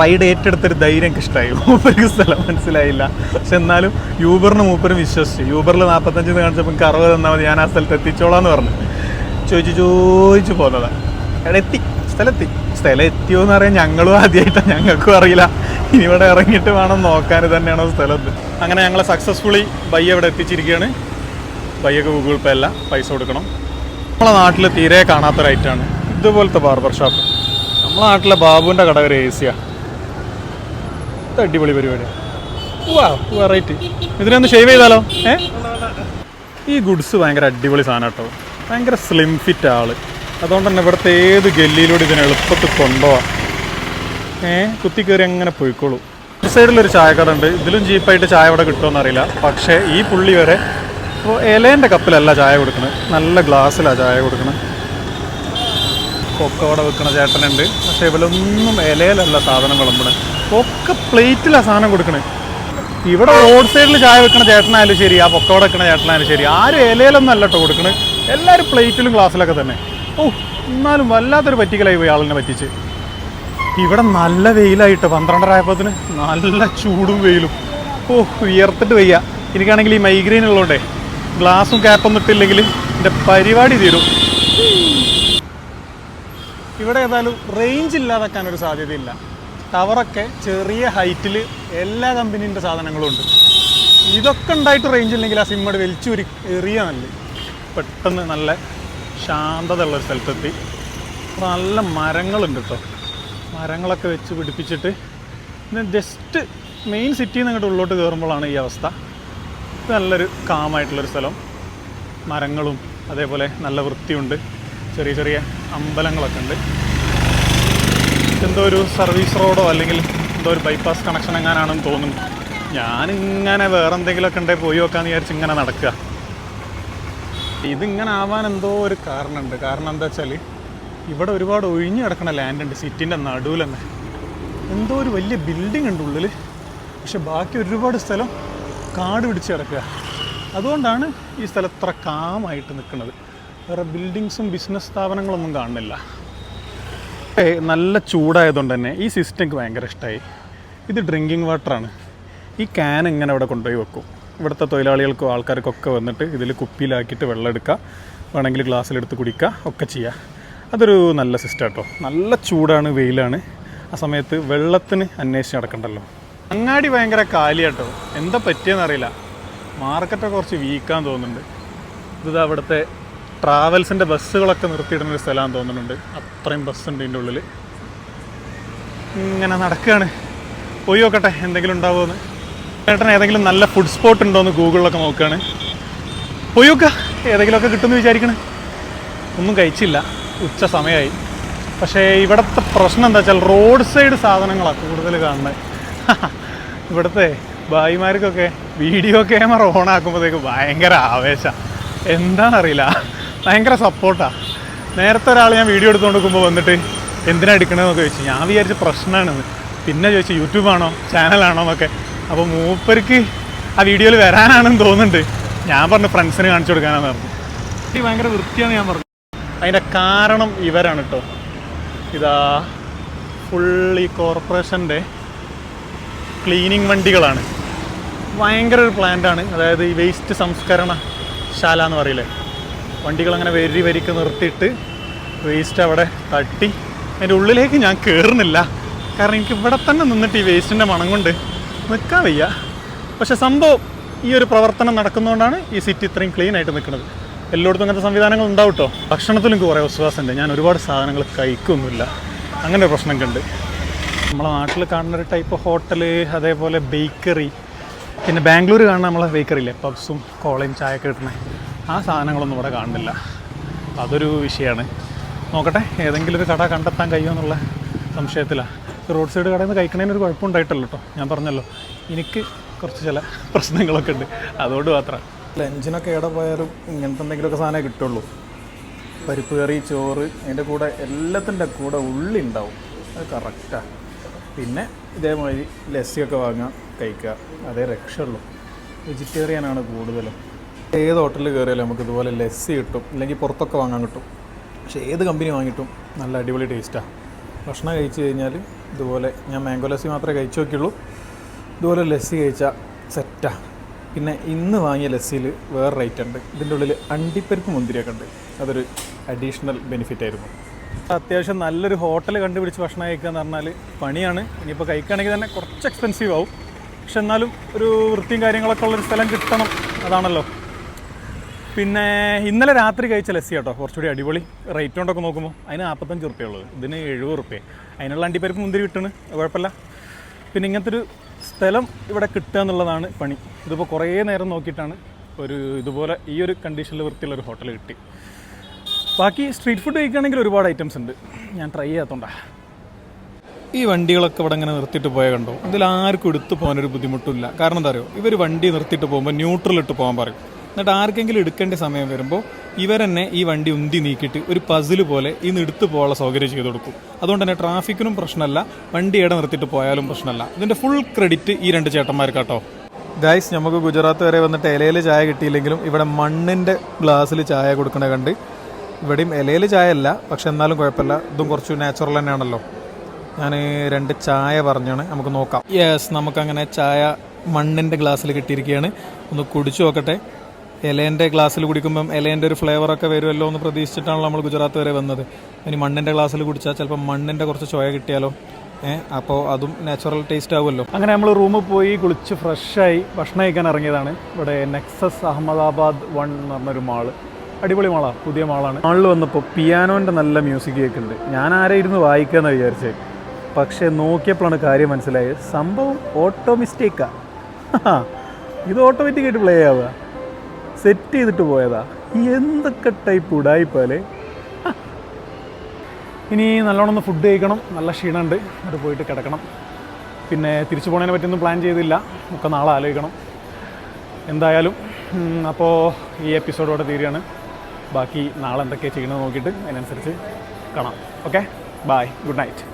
റൈഡ് ഏറ്റെടുത്തൊരു ധൈര്യം എനിക്ക് ഇഷ്ടമായി. മൂപ്പർക്ക് സ്ഥലം മനസ്സിലായില്ല, പക്ഷെ എന്നാലും യൂബറിന് മൂപ്പര് വിശ്വസിച്ചു. യൂബറിൽ 45 കാണിച്ചപ്പോൾ എനിക്ക് 60 തന്നാൽ മതി, ഞാൻ ആ സ്ഥലത്ത് എത്തിച്ചോളാം എന്ന് പറഞ്ഞു. ചോദിച്ചു പോകുന്നതാണ്. അവിടെ എത്തി, സ്ഥലം എത്തിയോ എന്ന് പറയാൻ ഞങ്ങളും ആദ്യമായിട്ടാണ്, ഞങ്ങൾക്കും അറിയില്ല. ഇനി ഇവിടെ ഇറങ്ങിയിട്ട് വേണം നോക്കാൻ തന്നെയാണോ സ്ഥലത്ത്. അങ്ങനെ ഞങ്ങൾ സക്സസ്ഫുള്ളി ബയ്യ ഇവിടെ എത്തിച്ചിരിക്കുകയാണ്. ബയ്യക്ക് ഗൂഗിൾ പേ അല്ല, പൈസ കൊടുക്കണം. നമ്മളെ നാട്ടിൽ തീരെ കാണാത്തൊരൈറ്റാണ് ഇതുപോലത്തെ ബാർബർ ഷോപ്പ്. നമ്മളെ നാട്ടിലെ ബാബുവിൻ്റെ കട ഒരു AC. അടിപൊളി പരിപാടിയാണ്. വെറൈറ്റി. ഇതിനൊന്ന് ഷേവ് ചെയ്താലോ? ഈ ഗുഡ്സ് ഭയങ്കര അടിപൊളി സാധനം കേട്ടോ. ഭയങ്കര സ്ലിം ഫിറ്റ് ആള്. അതുകൊണ്ട് തന്നെ ഇവിടുത്തെ ഏത് ഗല്ലിയിലൂടെ ഇതിനെ എളുപ്പത്തിൽ കൊണ്ടുപോവാം. കുത്തി കയറി അങ്ങനെ പോയിക്കോളൂ. ഈ സൈഡിലൊരു ചായക്കട ഉണ്ട്. ഇതിലും ചീപ്പായിട്ട് ചായ ഇവിടെ കിട്ടുമെന്ന് അറിയില്ല. പക്ഷേ ഈ പുള്ളി വരെ ഇപ്പോൾ ഇലേൻ്റെ കപ്പിലല്ല ചായ കൊടുക്കുന്നത്, നല്ല ഗ്ലാസ്സിലാണ് ചായ കൊടുക്കുന്നത്. കൊക്കവട വെക്കണ ചേട്ടനുണ്ട്. പക്ഷേ ഇവരൊന്നും ഇലയിലല്ല സാധനം വിളമ്പണത്, ഒക്കെ പ്ലേറ്റിലാണ് സാധനം കൊടുക്കണത്. ഇവിടെ റോഡ് സൈഡിൽ ചായ വെക്കണ ചേട്ടനായാലും ശരി, ആ പൊക്കവട വെക്കണ ചേട്ടനായാലും ശരി, ആരും ഇലയിലൊന്നും അല്ല കേട്ടോ കൊടുക്കണത്. എല്ലാവരും പ്ലേറ്റിലും ഗ്ലാസ്സിലൊക്കെ തന്നെ. എന്നാലും വല്ലാത്തൊരു പറ്റിക്കലായി പോയി ആളിനെ പറ്റിച്ച്. ഇവിടെ നല്ല വെയിലായിട്ട് 12:30 ആയപ്പോഴത്തിന് നല്ല ചൂടും വെയിലും. ഉയർത്തിട്ട് വയ്യ. എനിക്കാണെങ്കിൽ ഈ മൈഗ്രെയിൻ ഉള്ളതുകൊണ്ടേ ഗ്ലാസും ക്യാപ്പൊന്നും ഇട്ടില്ലെങ്കിൽ എൻ്റെ പരിപാടി തീരും. ഇവിടെ ഏതായാലും റേഞ്ച് ഇല്ലാതാക്കാനൊരു സാധ്യതയില്ല. ടവറൊക്കെ ചെറിയ ഹൈറ്റിൽ എല്ലാ കമ്പനീൻ്റെ സാധനങ്ങളും ഉണ്ട്. ഇതൊക്കെ ഉണ്ടായിട്ട് റേഞ്ച് ഇല്ലെങ്കിൽ ആ സിമ്മോട് വലിച്ചു എറിയ നല്ല പെട്ടെന്ന് നല്ല ശാന്തത ഉള്ളൊരു സ്ഥലത്തെത്തി. നല്ല മരങ്ങളുണ്ട് കേട്ടോ. മരങ്ങളൊക്കെ വെച്ച് പിടിപ്പിച്ചിട്ട് പിന്നെ ജസ്റ്റ് മെയിൻ സിറ്റിയിൽ നിന്ന് അങ്ങോട്ട് ഉള്ളോട്ട് കയറുമ്പോഴാണ് ഈ അവസ്ഥ. ഇത് നല്ലൊരു കാമായിട്ടുള്ളൊരു സ്ഥലം. മരങ്ങളും അതേപോലെ നല്ല വൃത്തിയുണ്ട്. ചെറിയ ചെറിയ അമ്പലങ്ങളൊക്കെ ഉണ്ട്. എന്തോ ഒരു സർവീസ് റോഡോ അല്ലെങ്കിൽ എന്തോ ഒരു ബൈപ്പാസ് കണക്ഷൻ എങ്ങാനാണെന്ന് തോന്നുന്നു. ഞാനിങ്ങനെ വേറെ എന്തെങ്കിലുമൊക്കെ ഉണ്ടെങ്കിൽ പോയി നോക്കാമെന്ന് വിചാരിച്ച് ഇങ്ങനെ നടക്കുക. ഇതിങ്ങനെ ആവാൻ എന്തോ ഒരു കാരണമുണ്ട്. കാരണം എന്താ വെച്ചാൽ ഇവിടെ ഒരുപാട് ഒഴിഞ്ഞു കിടക്കുന്ന ലാൻഡ് ഉണ്ട് സിറ്റിൻ്റെ നടുവിൽ തന്നെ. എന്തോ ഒരു വലിയ ബിൽഡിംഗ് ഉണ്ട് ഉള്ളിൽ, പക്ഷെ ബാക്കി ഒരുപാട് സ്ഥലം കാട് പിടിച്ച് കിടക്കുക. അതുകൊണ്ടാണ് ഈ സ്ഥലം ഇത്ര കാമായിട്ട് നിൽക്കുന്നത്. വേറെ ബിൽഡിങ്സും ബിസിനസ് സ്ഥാപനങ്ങളൊന്നും കാണുന്നില്ല. നല്ല ചൂടായതുകൊണ്ട് തന്നെ ഈ സിസ്റ്റം എനിക്ക് ഭയങ്കര ഇഷ്ടമായി. ഇത് ഡ്രിങ്കിങ് വാട്ടറാണ്. ഈ ക്യാൻ ഇങ്ങനെ ഇവിടെ കൊണ്ടുപോയി വെക്കും. ഇവിടുത്തെ തൊഴിലാളികൾക്കും ആൾക്കാർക്കൊക്കെ വന്നിട്ട് ഇതിൽ കുപ്പിയിലാക്കിയിട്ട് വെള്ളം എടുക്കുക, വേണമെങ്കിൽ ഗ്ലാസ്സിലെടുത്ത് കുടിക്കുക ഒക്കെ ചെയ്യുക. അതൊരു നല്ല സിസ്റ്റം കേട്ടോ. നല്ല ചൂടാണ്, വെയിലാണ്. ആ സമയത്ത് വെള്ളത്തിന് അന്വേഷിച്ച് നടക്കണ്ടല്ലോ. അങ്ങാടി ഭയങ്കര കാലിയാട്ടോ. എന്താ പറ്റിയെന്നറിയില്ല. മാർക്കറ്റൊക്കെ കുറച്ച് വീക്കാന്ന് തോന്നുന്നുണ്ട്. ഇത് അവിടുത്തെ ട്രാവൽസിൻ്റെ ബസ്സുകളൊക്കെ നിർത്തിയിടുന്ന ഒരു സ്ഥലമാണെന്ന് തോന്നുന്നുണ്ട്. അത്രയും ബസ്സുണ്ട് ഇതിൻ്റെ ഉള്ളിൽ. ഇങ്ങനെ നടക്കുകയാണ്. പോയി നോക്കട്ടെ എന്തെങ്കിലും ഉണ്ടാവുമെന്ന്. ചേട്ടൻ ഏതെങ്കിലും നല്ല ഫുഡ് സ്പോട്ട് ഉണ്ടോയെന്ന് ഗൂഗിളിലൊക്കെ നോക്കുകയാണ്. പോയി നോക്കുക, ഏതെങ്കിലുമൊക്കെ കിട്ടുമെന്ന് വിചാരിക്കണം. ഒന്നും കഴിച്ചില്ല, ഉച്ച സമയമായി. പക്ഷേ ഇവിടുത്തെ പ്രശ്നം എന്താ വെച്ചാൽ റോഡ് സൈഡ് സാധനങ്ങളാണ് കൂടുതൽ കാണുന്നത്. ഇവിടുത്തെ ഭായിമാർക്കൊക്കെ വീഡിയോ ക്യാമറ ഓൺ ആക്കുമ്പോഴത്തേക്ക് ഭയങ്കര ആവേശമാണ്. എന്താണെന്നറിയില്ല, ഭയങ്കര സപ്പോർട്ടാണ്. നേരത്തെ ഒരാൾ ഞാൻ വീഡിയോ എടുത്തുകൊണ്ട് നോക്കുമ്പോൾ വന്നിട്ട് എന്തിനാണ് എടുക്കണമെന്നൊക്കെ ചോദിച്ചു. ഞാൻ വിചാരിച്ച പ്രശ്നമാണെന്ന്. പിന്നെ ചോദിച്ചു യൂട്യൂബാണോ ചാനലാണോ എന്നൊക്കെ. അപ്പോൾ മൂപ്പർക്ക് ആ വീഡിയോയിൽ വരാനാണെന്ന് തോന്നുന്നുണ്ട്. ഞാൻ പറഞ്ഞു ഫ്രണ്ട്സിന് കാണിച്ചു കൊടുക്കാനാണെന്ന് പറഞ്ഞു. ഇത് ഭയങ്കര വൃത്തിയാണ് ഞാൻ പറഞ്ഞു. അതിൻ്റെ കാരണം ഇവരാണ് കേട്ടോ. ഇതാ ഫുൾ ഈ കോർപ്പറേഷൻ്റെ ക്ലീനിങ് വണ്ടികളാണ്. ഭയങ്കര ഒരു പ്ലാന്റാണ്. അതായത് ഈ വേസ്റ്റ് സംസ്കരണ ശാല എന്ന് പറയില്ലേ, വണ്ടികളങ്ങനെ വരിക്ക് നിർത്തിയിട്ട് വേസ്റ്റ് അവിടെ തട്ടി. അതിൻ്റെ ഉള്ളിലേക്ക് ഞാൻ കയറുന്നില്ല, കാരണം എനിക്ക് ഇവിടെ തന്നെ നിന്നിട്ട് ഈ വേസ്റ്റിൻ്റെ മണം കൊണ്ട് നിൽക്കാൻ വയ്യ. പക്ഷേ സംഭവം ഈ ഒരു പ്രവർത്തനം നടക്കുന്നതുകൊണ്ടാണ് ഈ സിറ്റി ഇത്രയും ക്ലീൻ ആയിട്ട് നിൽക്കുന്നത്. എല്ലായിടത്തും അങ്ങനത്തെ സംവിധാനങ്ങൾ ഉണ്ടാവും കേട്ടോ. ഭക്ഷണത്തിലും എനിക്ക് കുറേ വിശ്വാസമുണ്ട്. ഞാൻ ഒരുപാട് സാധനങ്ങൾ കഴിക്കൊന്നുമില്ല, അങ്ങനെ ഒരു പ്രശ്നമൊക്കെ ഉണ്ട്. നമ്മളെ നാട്ടിൽ കാണുന്ന ഒരു ടൈപ്പ് ഹോട്ടൽ, അതേപോലെ ബേക്കറി, പിന്നെ ബാംഗ്ലൂർ കാണുന്ന നമ്മളെ ബേക്കറിയില്ലേ, പബ്സും കോളയും ചായയൊക്കെ കിട്ടുന്നത്, ആ സാധനങ്ങളൊന്നും ഇവിടെ കാണുന്നില്ല. അതൊരു വിഷയമാണ്. നോക്കട്ടെ ഏതെങ്കിലും ഒരു കട കണ്ടെത്താൻ കഴിയുമോ എന്നുള്ള സംശയത്തിലാണ്. റോഡ് സൈഡ് കടയിൽ നിന്ന് കഴിക്കണതിനൊരു കുഴപ്പമുണ്ടായിട്ടല്ലോ കേട്ടോ. ഞാൻ പറഞ്ഞല്ലോ എനിക്ക് കുറച്ച് ചില പ്രശ്നങ്ങളൊക്കെ ഉണ്ട്, അതുകൊണ്ട് മാത്രം. ലഞ്ചിനൊക്കെ എവിടെ പോയാലും ഇങ്ങനത്തെ എന്തെങ്കിലുമൊക്കെ സാധനമേ കിട്ടുള്ളൂ. പരിപ്പ് കറി, ചോറ്, അതിൻ്റെ കൂടെ എല്ലാത്തിൻ്റെ കൂടെ ഉള്ളി ഉണ്ടാവും. അത് കറക്റ്റാണ്. പിന്നെ ഇതേമാതിരി ലസ്സിയൊക്കെ വാങ്ങുക, കഴിക്കുക, അതേ രക്ഷയുള്ളൂ. വെജിറ്റേറിയനാണ് കൂടുതലും. ഏത് ഹോട്ടലിൽ കയറിയാലും നമുക്ക് ഇതുപോലെ ലസ്സി കിട്ടും, ഇല്ലെങ്കിൽ പുറത്തൊക്കെ വാങ്ങാൻ കിട്ടും. പക്ഷേ ഏത് കമ്പനി വാങ്ങിയിട്ടും നല്ല അടിപൊളി ടേസ്റ്റാണ്. ഭക്ഷണം കഴിച്ച് കഴിഞ്ഞാൽ ഇതുപോലെ, ഞാൻ മാംഗോ ലസ്സി മാത്രമേ കഴിച്ചു നോക്കിയുള്ളൂ, ഇതുപോലെ ലസ്സി കഴിച്ചാൽ സെറ്റാണ്. പിന്നെ ഇന്ന് വാങ്ങിയ ലസ്സിയിൽ വേറെ റേറ്റ് ഉണ്ട്. ഇതിൻ്റെ ഉള്ളിൽ അണ്ടിപ്പരിപ്പ് മുന്തിരിയൊക്കെ ഉണ്ട്. അതൊരു അഡീഷണൽ ബെനിഫിറ്റ് ആയിരുന്നു. അത്യാവശ്യം നല്ലൊരു ഹോട്ടൽ കണ്ടുപിടിച്ച് ഭക്ഷണം കഴിക്കുക എന്ന് പറഞ്ഞാൽ പണിയാണ്. ഇനിയിപ്പോൾ കഴിക്കുകയാണെങ്കിൽ തന്നെ കുറച്ച് എക്സ്പെൻസീവ് ആവും. പക്ഷെ എന്നാലും ഒരു വൃത്തിയും കാര്യങ്ങളൊക്കെ ഉള്ളൊരു സ്ഥലം കിട്ടണം, അതാണല്ലോ. പിന്നെ ഇന്നലെ രാത്രി കഴിച്ച ലസ്സി കേട്ടോ കുറച്ചുകൂടി അടിപൊളി. റേറ്റ് കൊണ്ടൊക്കെ നോക്കുമ്പോൾ അതിന് 45 റുപ്യ ഉള്ളത്, ഇതിന് 70 റുപ്യ. അതിനുള്ള അണ്ടിപ്പരിപ്പ് മുന്തിരി കിട്ടുന്നു, കുഴപ്പമില്ല. പിന്നെ ഇങ്ങനത്തെ ഒരു സ്ഥലം ഇവിടെ കിട്ടുക എന്നുള്ളതാണ് പണി. ഇതിപ്പോൾ കുറേ നേരം നോക്കിയിട്ടാണ് ഒരു ഇതുപോലെ ഈ ഒരു കണ്ടീഷനിൽ വൃത്തിയുള്ളൊരു ഹോട്ടൽ കിട്ടി. ബാക്കി സ്ട്രീറ്റ് ഫുഡ് കഴിക്കുകയാണെങ്കിൽ ഒരുപാട് ഐറ്റംസ് ഉണ്ട്, ഞാൻ ട്രൈ ചെയ്യാത്തതുകൊണ്ടാണ്. ഈ വണ്ടികളൊക്കെ ഇവിടെ ഇങ്ങനെ നിർത്തിയിട്ട് പോയാൽ കണ്ടോ, ഇതിൽ ആർക്കും എടുത്തു പോകാനൊരു ബുദ്ധിമുട്ടില്ല. കാരണം എന്താ അറിയോ, ഇവർ വണ്ടി നിർത്തിയിട്ട് പോകുമ്പോൾ ന്യൂട്രൽ ഇട്ട് പോകാൻ പറയും. എന്നിട്ട് ആർക്കെങ്കിലും എടുക്കേണ്ട സമയം വരുമ്പോൾ ഇവരെന്നെ ഈ വണ്ടി ഉന്തി നീക്കിയിട്ട് ഒരു പസിൽ പോലെ ഇന്ന് എടുത്തു പോകാനുള്ള സൗകര്യം ചെയ്ത് കൊടുക്കും. അതുകൊണ്ട് തന്നെ ട്രാഫിക്കിനും പ്രശ്നമല്ല, വണ്ടി ഇവിടെ നിർത്തിയിട്ട് പോയാലും പ്രശ്നമല്ല. ഇതിൻ്റെ ഫുൾ ക്രെഡിറ്റ് ഈ രണ്ട് ചേട്ടന്മാർക്കാട്ടോ. ഗൈസ്, നമുക്ക് ഗുജറാത്ത് വരെ വന്നിട്ട് ഇലയിൽ ചായ കിട്ടിയില്ലെങ്കിലും ഇവിടെ മണ്ണിൻ്റെ ഗ്ലാസ്സിൽ ചായ കൊടുക്കണ കണ്ട്. ഇവിടെയും ഇലയിൽ ചായ അല്ല, പക്ഷെ എന്നാലും കുഴപ്പമില്ല, ഇതും കുറച്ച് നാച്ചുറൽ തന്നെയാണല്ലോ. ഞാൻ 2 ചായ പറഞ്ഞാണ്, നമുക്ക് നോക്കാം. യെസ്, നമുക്കങ്ങനെ ചായ മണ്ണിൻ്റെ ഗ്ലാസ്സിൽ കിട്ടിയിരിക്കുകയാണ്. ഒന്ന് കുടിച്ചു നോക്കട്ടെ. ഇലേൻ്റെ ഗ്ലാസ്സിൽ കുടിക്കുമ്പം ഇലേൻ്റെ ഒരു ഫ്ലേവറൊക്കെ വരുമല്ലോ എന്ന് പ്രതീക്ഷിച്ചിട്ടാണല്ലോ നമ്മൾ ഗുജറാത്ത് വരെ വന്നത്. ഇനി മണ്ണിൻ്റെ ഗ്ലാസ്സിൽ കുടിച്ചാൽ ചിലപ്പോൾ മണ്ണിൻ്റെ കുറച്ച് ചോയ കിട്ടിയാലോ, അപ്പോൾ അതും നാച്ചുറൽ ടേസ്റ്റ് ആവുമല്ലോ. അങ്ങനെ നമ്മൾ റൂമിൽ പോയി കുളിച്ച് ഫ്രഷായി ഭക്ഷണം കഴിക്കാൻ ഇറങ്ങിയതാണ്. ഇവിടെ നെക്സസ് അഹമ്മദാബാദ് 1 എന്ന് പറഞ്ഞൊരു മാള്, അടിപൊളി മാളാണ്, പുതിയ മാളാണ്. മാളിൽ വന്നപ്പോൾ പിയാനോൻ്റെ നല്ല മ്യൂസിക് കേൾക്കുന്നുണ്ട്. ഞാൻ ആരെ ഇരുന്ന് വായിക്കാമെന്ന് വിചാരിച്ചത്, പക്ഷേ നോക്കിയപ്പോഴാണ് കാര്യം മനസ്സിലായത്. സംഭവം ഓട്ടോ മിസ്റ്റേക്കാണ്. ഇത് ഓട്ടോമാറ്റിക്കായിട്ട് പ്ലേ ആവുക, സെറ്റ് ചെയ്തിട്ട് പോയതാ. എന്തൊക്കെ ടൈപ്പ് ഉടായിപ്പോലെ. ഇനി നല്ലോണം ഒന്ന് ഫുഡ് കഴിക്കണം, നല്ല ക്ഷീണമുണ്ട്, അത് പോയിട്ട് കിടക്കണം. പിന്നെ തിരിച്ചു പോകുന്നതിനെ പറ്റിയൊന്നും പ്ലാൻ ചെയ്തില്ല, ഒക്കെ നാളെ ആലോചിക്കണം എന്തായാലും. അപ്പോൾ ഈ എപ്പിസോഡോടെ തീരുകയാണ്. ബാക്കി നാളെ എന്തൊക്കെയാണ് ചെയ്യണമെന്ന് നോക്കിയിട്ട് അതിനനുസരിച്ച് കാണാം. Okay, bye, good night.